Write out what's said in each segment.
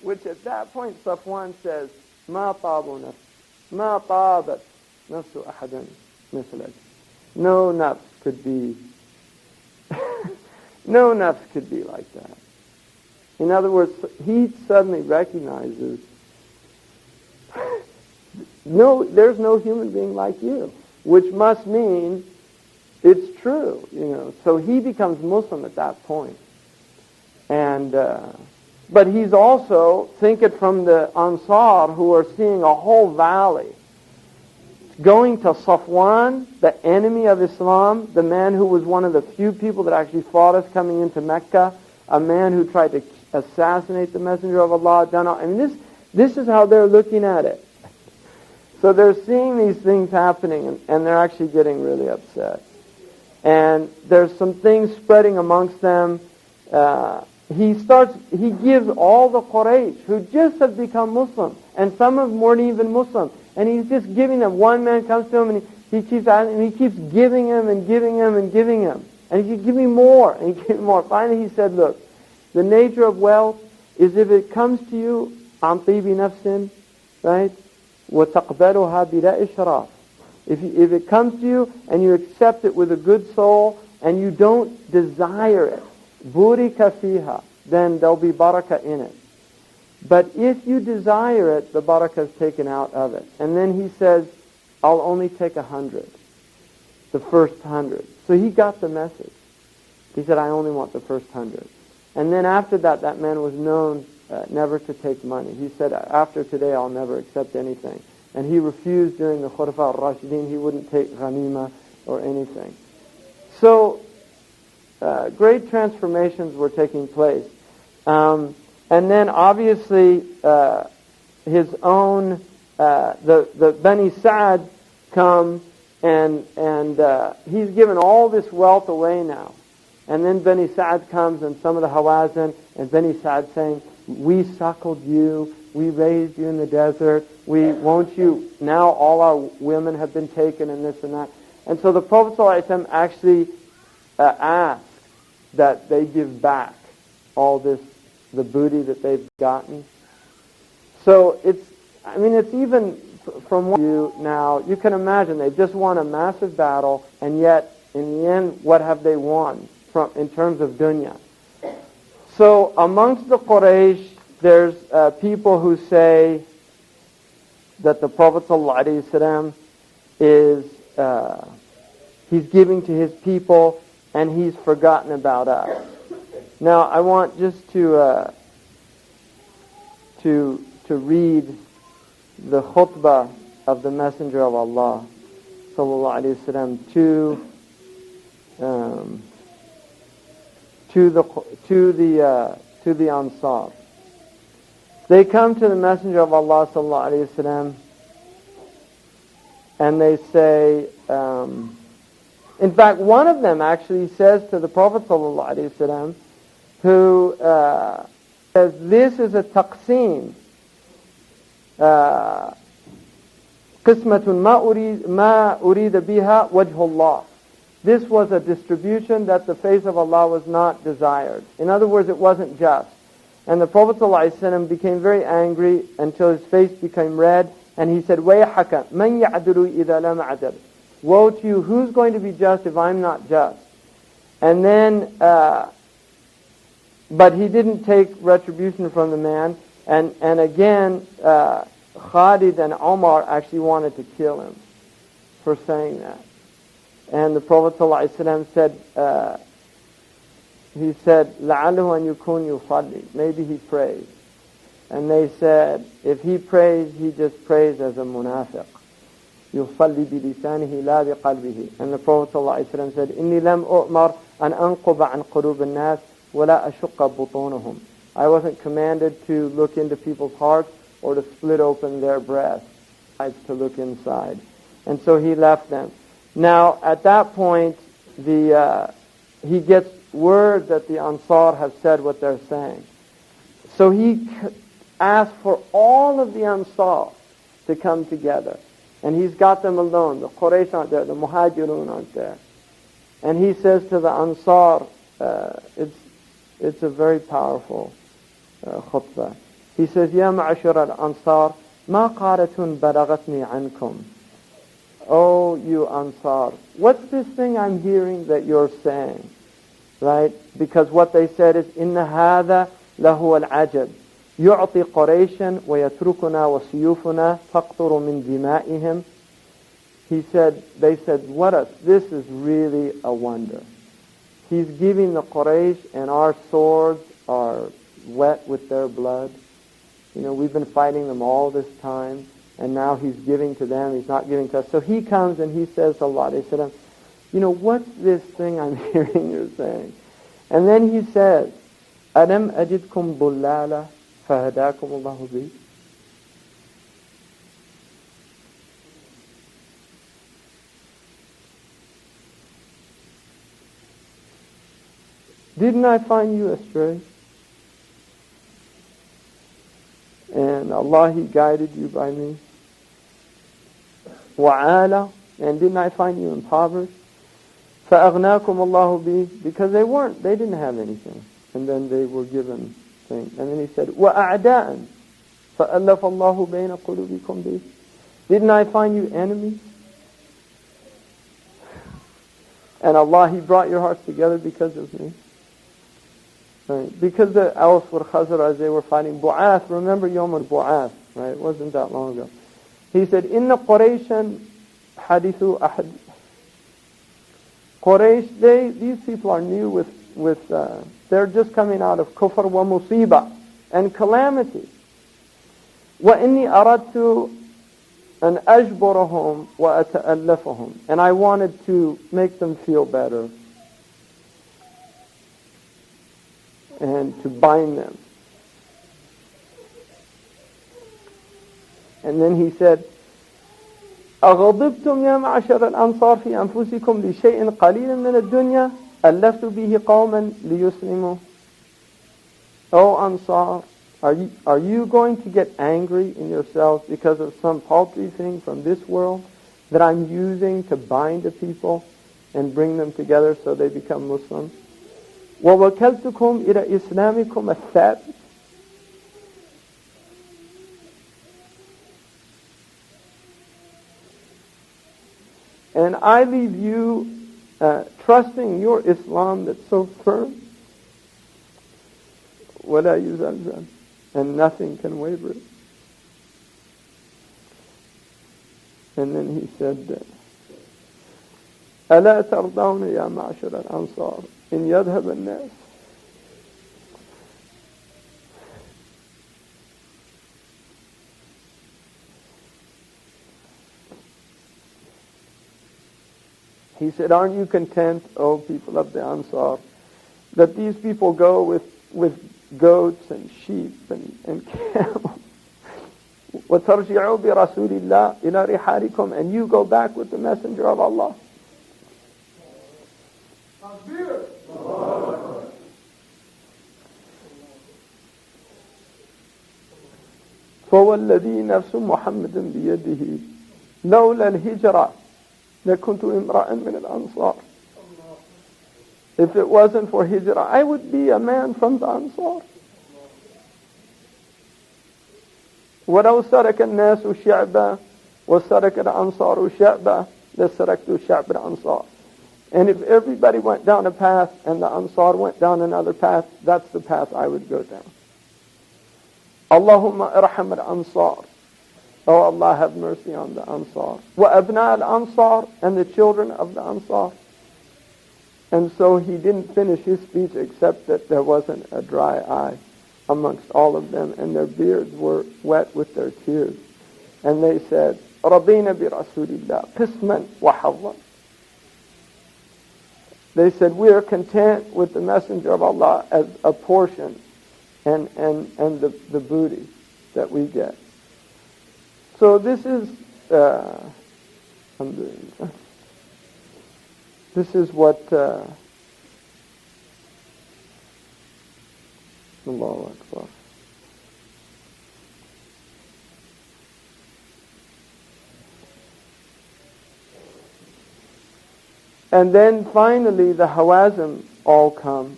which at that point Safwan says, ما طاب نفس ما طابت نفس أحد مثلك. No nafs could be no nafs could be like that. In other words, he suddenly recognizes no, there's no human being like you, which must mean it's true, So he becomes Muslim at that point. And but he's also, think it from the Ansar who are seeing a whole valley, going to Safwan, the enemy of Islam, the man who was one of the few people that actually fought us coming into Mecca, a man who tried to assassinate the Messenger of Allah. This is how they're looking at it. So they're seeing these things happening, and they're actually getting really upset. And there's some things spreading amongst them. He gives all the Quraysh who just have become Muslim, and some of them weren't even Muslim, and he's just giving them. One man comes to him and he keeps asking, and he keeps giving him and giving him and giving him, and he said, give me more, and he gave him more. Finally, he said, look, the nature of wealth is if it comes to you, عن طيب نفس, right? وتقبلها بلا إشراف. If it comes to you and you accept it with a good soul and you don't desire it, burika fiha, then there'll be barakah in it. But if you desire it, the barakah is taken out of it. And then he says, I'll only take 100, the first 100. So he got the message. He said, I only want the first 100. And then after that, that man was known never to take money. He said, after today, I'll never accept anything. And he refused during the Khulafa al-Rashidin. He wouldn't take ghanima or anything. So great transformations were taking place. And then obviously his own, the Bani Sa'd come and he's given all this wealth away now. And then Bani Sa'd comes and some of the Hawazin and Bani Sa'd saying, we suckled you, we raised you in the desert, won't you, now all our women have been taken and this and that. And so the Prophet ﷺ actually asked that they give back all this, the booty that they've gotten. So it's even from what you now, you can imagine they just won a massive battle, and yet in the end, what have they won in terms of dunya? So amongst the Quraysh, there's people who say that the Prophet ﷺ is he's giving to his people and he's forgotten about us. Now I want just to read the khutbah of the Messenger of Allah ﷺ to the Ansar. They come to the Messenger of Allah ﷺ and they say, in fact, one of them actually says to the Prophet ﷺ, who says, this is a taqseem, qismatun ma urida biha wajhullah. This was a distribution that the face of Allah was not desired. In other words, it wasn't just. And the Prophet ﷺ became very angry until his face became red, and he said, وَيْحَكَ مَنْ يَعْدُلُ إِذَا لَمْ أَعْدَلُ. Woe to you, who's going to be just if I'm not just? And then, but he didn't take retribution from the man, and again, Khalid and Omar actually wanted to kill him for saying that. And the Prophet ﷺ said, he said, لَعَلَّهُ أَنْ يُكُونْ يُصَلِّي. Maybe he prays. And they said, if he prays, he just prays as a munafiq. يُصَلِّي بِلِسَانِهِ لَا بِقَلْبِهِ. And the Prophet ﷺ said, إِنِّي لَمْ أُؤْمَرْ أَنْ أَنْقُبَ عَنْ قُلُوبِ النَّاسِ وَلَا أَشُقَّ بُطُونَهُم. I wasn't commanded to look into people's hearts or to split open their breasts. To look inside. And so he left them. Now, at that point, he gets word that the Ansar have said what they're saying. So he asked for all of the Ansar to come together. And he's got them alone. The Quraysh aren't there. The Muhajirun aren't there. And he says to the Ansar, it's a very powerful khutbah. He says, يا معشر الأنصار ما قارة بلغتني عنكم. Oh, you Ansar, what's this thing I'm hearing that you're saying? Right? Because what they said is, إن هذا لهو العجب يعطي قريشا ويتركنا وسيوفنا تقطر من دمائهم. They said, this is really a wonder. He's giving the Quraysh and our swords are wet with their blood. We've been fighting them all this time, and now he's giving to them, he's not giving to us. So he comes and he says to Allah, they said, what's this thing I'm hearing you're saying? And then he says, أَلَمْ أَجِدْكُمْ ضُلَّالًا فَهَدَاكُمُ اللَّهُ بِي. Didn't I find you astray? And Allah, He guided you by me. وَعَالَ, and didn't I find you impoverished? فَأَغْنَاكُمُ اللَّهُ بِي, because they didn't have anything. And then they were given things. And then He said, وَأَعْدَاءً فَأَلَّفَ اللَّهُ بَيْنَ قُلُوبِكُمْ بِي. Didn't I find you enemies? And Allah, He brought your hearts together because of me. Right. Because the Aus were Khazraj, they were fighting Bu'ath. Remember Yom al-Bu'ath, right? It wasn't that long ago. He said, Inna Qurayshan hadithu ahad. Quraysh, these people are new with they're just coming out of kufr wa musiba and calamity. Wa inni aradtu an ajburahum wa ata'allafahum. And I wanted to make them feel better and to bind them. And then he said, أغضبتم يا معشر الأنصار في أنفسكم لشيء قليل من الدنيا ألفت به قوما ليسلموا. Oh Ansar, are you going to get angry in yourselves because of some paltry thing from this world that I'm using to bind the people and bring them together so they become Muslims? وَوَكَلْتُكُمْ إِلَى إِسْلَامِكُمْ الثَّابِتِ. And I leave you trusting your Islam that's so firm. وَلَا يُزَلْزَلْ. And nothing can waver it. And then he said, أَلَا تَرْضَوْنَ يَا مَعْشَرَ الْأَنصَارِ إِنْ يَذْهَبَ النَّاسِ. He said, aren't you content, O people of the Ansar, that these people go with goats and sheep and camels? وَتَرْجِعُوا بِرَسُولِ اللَّهِ إِلَى رِحَالِكُمْ. And you go back with the messenger of Allah. فَوَالَّذِي نَفْسُ مُحَمَّدٍ بِيَدِهِ لَوْلَا الْهِجْرَةِ لَكُنْتُ إِمْرَأً مِنَ الْأَنصَارِ. If it wasn't for hijrah, I would be a man from the Ansar. وَلَوْ سَرَكَ النَّاسُ شَعْبًا وَسَرَكَ الْأَنصَارُ شَعْبًا لَسَرَكْتُ شَعْبَ الْأَنصَارِ. And if everybody went down a path and the Ansar went down another path, that's the path I would go down. Allahumma irham al-Ansar. Oh Allah, have mercy on the Ansar. وَأَبْنَاءَ الْأَنصَارِ. And the children of the Ansar. And so he didn't finish his speech except that there wasn't a dry eye amongst all of them, and their beards were wet with their tears. And they said, رَضِينَ بِرَسُولِ اللَّهِ قِسْمًا وَحَظًّا. They said, we are content with the messenger of Allah as a portion and the booty that we get. So this is what Allahu Akbar. And then finally the Hawazim all come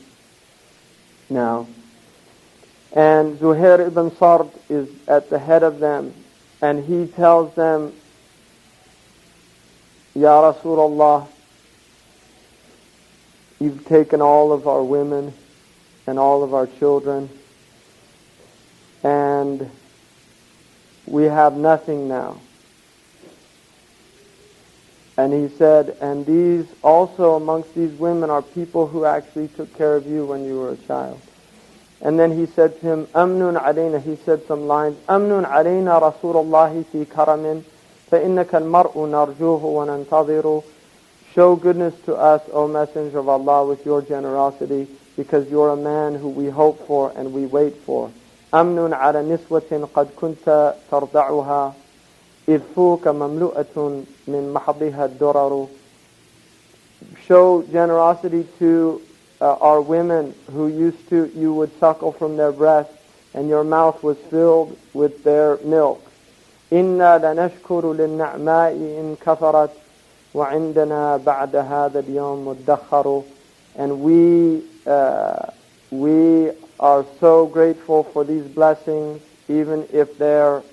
now. And Zuhair ibn Sard is at the head of them, and he tells them, Ya Rasulullah, you've taken all of our women and all of our children, and we have nothing now. And he said, and these also amongst these women are people who actually took care of you when you were a child. And then he said to him, Amnun alayna, he said some lines, Amnun alayna Rasulullahi fi karamin, فَإِنَّكَ الْمَرْءُ نَرْجُوهُ وَنَنْتَظِرُ. Show goodness to us, O Messenger of Allah, with your generosity, because you're a man who we hope for and we wait for. أَمْنٌ عَلَى نِسْوَةٍ قَدْ كُنْتَ تَرْضَعُهَا إِذْ فُوكَ مَمْلُؤَةٌ مِنْ مَحْضِهَا الدُّرَرُ. Show generosity to our women who you would suckle from their breasts, and your mouth was filled with their milk. إِنَّا لَنَشْكُرُ لِلنَّعْمَاءِ إِن كَفَرَتْ وَعِنْدَنَا بَعْدَ هَذَا الْيَوْمِ مُدَّخَّرُ. And we are so grateful for these blessings, even if they're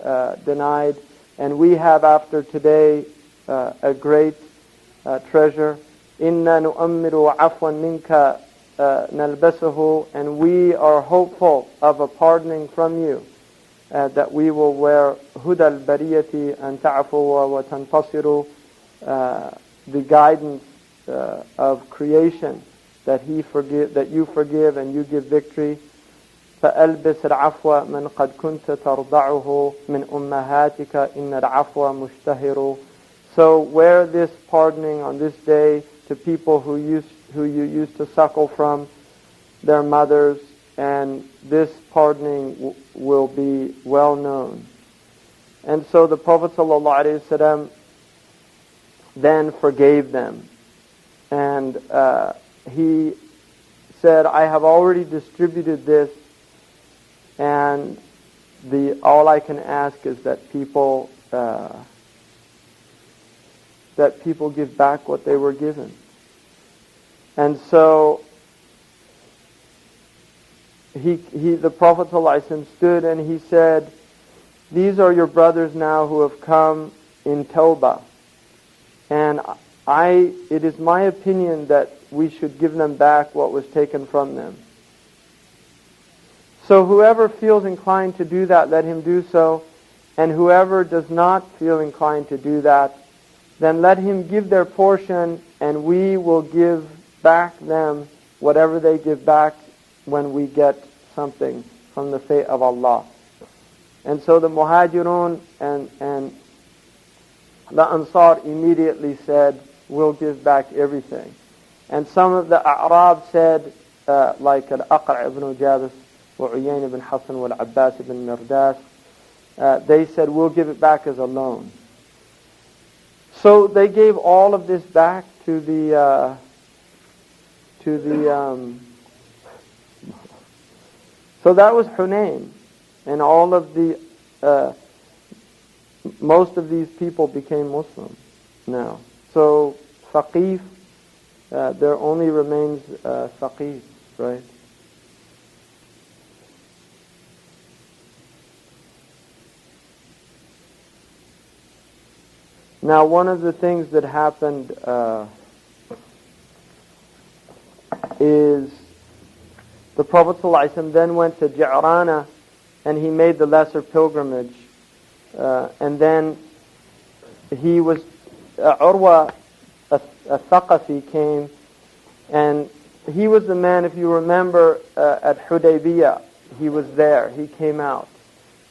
denied. And we have after today a great treasure. إِنَّا نُؤَمِّرُ عَفْوًا مِنْكَ نَلْبَسُهُ. And we are hopeful of a pardoning from you, that we will wear هُدَى الْبَرِيَّةِ أَن تَعْفُوَ وَتَنْتَصِرُ, the guidance of creation, that you forgive and you give victory. فَأَلْبِسْ الْعَفْوَ مَنْ قَدْ كُنْتَ تَرْضَعُهُ مِنْ أُمَّهَاتِكَ إِنَّ الْعَفْوَ مُشْتَهِرُ. So wear this pardoning on this day to people who you used to suckle from their mothers, and this pardoning will be well known. And so the Prophet ﷺ then forgave them. And he said, I have already distributed this, and all I can ask is that people give back what they were given. And so the Prophet ﷺ stood and he said, these are your brothers now who have come in Tawbah. And it is my opinion that we should give them back what was taken from them. So whoever feels inclined to do that, let him do so. And whoever does not feel inclined to do that, then let him give their portion, and we will give back them whatever they give back when we get something from the fate of Allah. And so the Muhajirun and the Ansar immediately said, we'll give back everything. And some of the A'rab said, like Al-Aqra' ibn Jabis, wa Uyayn ibn Hassan, wa Al-Abbas ibn Mirdas, they said, we'll give it back as a loan. So they gave all of this back to the so that was Hunayn, and all of most of these people became Muslim now. So Thaqif, there only remains Thaqif, right? Now, one of the things that happened is the Prophet ﷺ then went to Ja'rana, and he made the lesser pilgrimage. And then he was, Urwa al-Thaqafi came, and he was the man, if you remember, at Hudaybiyah. He was there, he came out.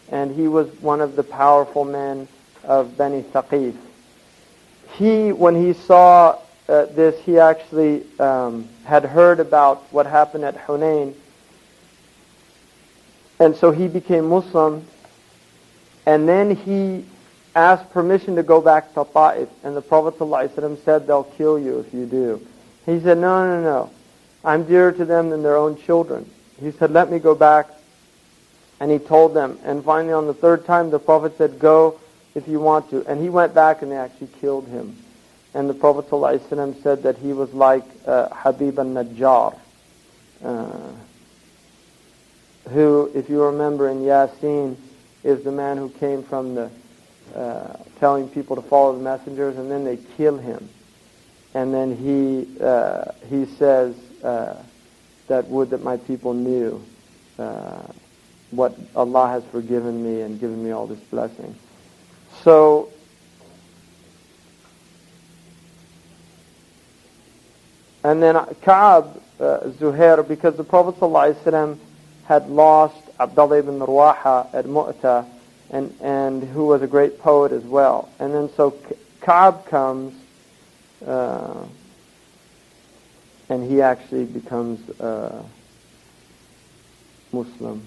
And he was one of the powerful men of Bani Thaqif. When he saw this, he actually had heard about what happened at Hunayn. And so he became Muslim. And then he asked permission to go back to Ta'if. And the Prophet ﷺ said, they'll kill you if you do. He said, no. I'm dearer to them than their own children. He said, let me go back. And he told them. And finally on the third time, the Prophet said, go if you want to. And he went back and they actually killed him. And the Prophet ﷺ said that he was like Habib al-Najjar. who, if you remember in Yasin, is the man who came from the telling people to follow the messengers, and then they kill him. And then he says that would that my people knew what Allah has forgiven me and given me all this blessing. So and then Ka'ab, Zuhair, because the Prophet ﷺ had lost Abdullah ibn Rawaha at Mu'tah, and who was a great poet as well. And then so Ka'ab comes, and he actually becomes Muslim.